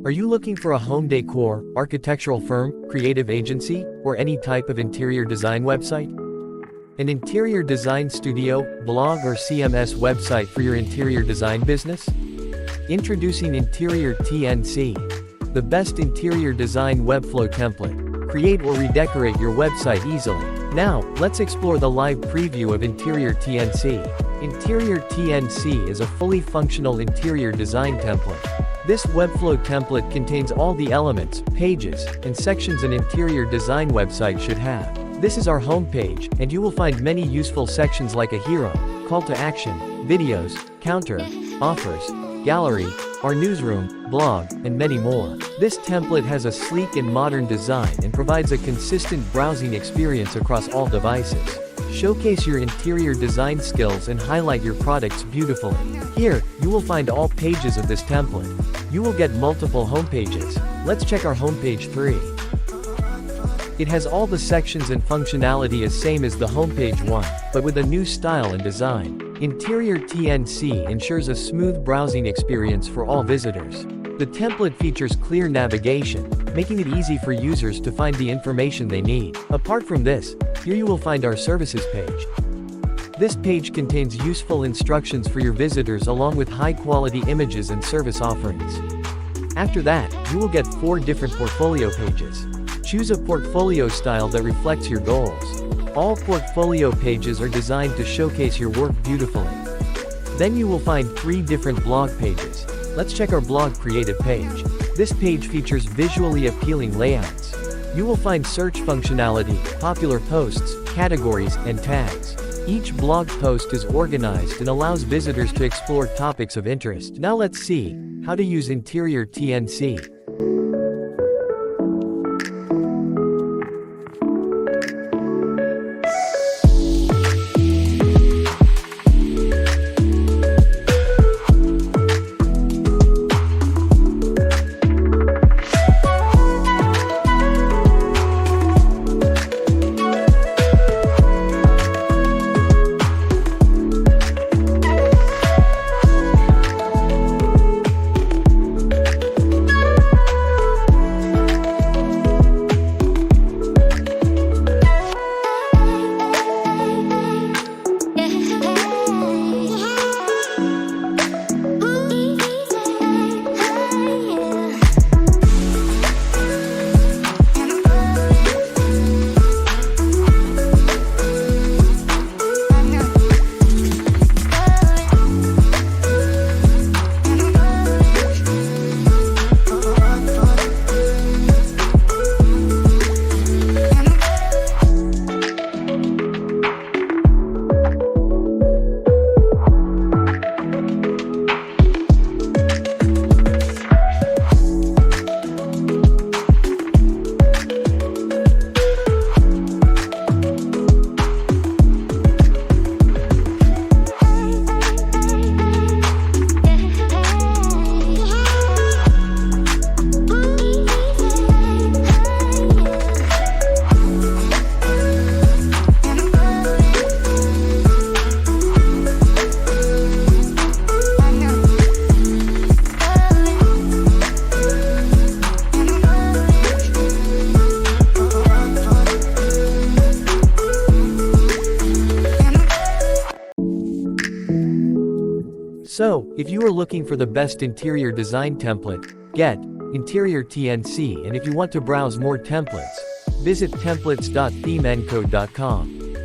Are you looking for a home decor, architectural firm, creative agency, or any type of interior design website? An interior design studio, blog or CMS website for your interior design business? Introducing Interior TNC, the best interior design Webflow template. Create or redecorate your website easily. Now, let's explore the live preview of Interior TNC. Interior TNC is a fully functional interior design template. This Webflow template contains all the elements, pages, and sections an interior design website should have. This is our home page, and you will find many useful sections like a hero, call to action, videos, counter, offers, gallery, our newsroom, blog, and many more. This template has a sleek and modern design and provides a consistent browsing experience across all devices. Showcase your interior design skills and highlight your products beautifully. Here, you will find all pages of this template. You will get multiple home pages. Let's check our homepage 3. It has all the sections and functionality as same as the homepage 1, but with a new style and design. Interior TNC ensures a smooth browsing experience for all visitors. The template features clear navigation, making it easy for users to find the information they need. Apart from this, here you will find our services page. This page contains useful instructions for your visitors along with high-quality images and service offerings. After that, you will get 4 different portfolio pages. Choose a portfolio style that reflects your goals. All portfolio pages are designed to showcase your work beautifully. Then you will find 3 different blog pages. Let's check our blog creative page. This page features visually appealing layouts. You will find search functionality, popular posts, categories, and tags. Each blog post is organized and allows visitors to explore topics of interest. Now let's see how to use Interior TNC. So, if you are looking for the best interior design template, get Interior TNC, and if you want to browse more templates, visit templates.ThemeNcode.com.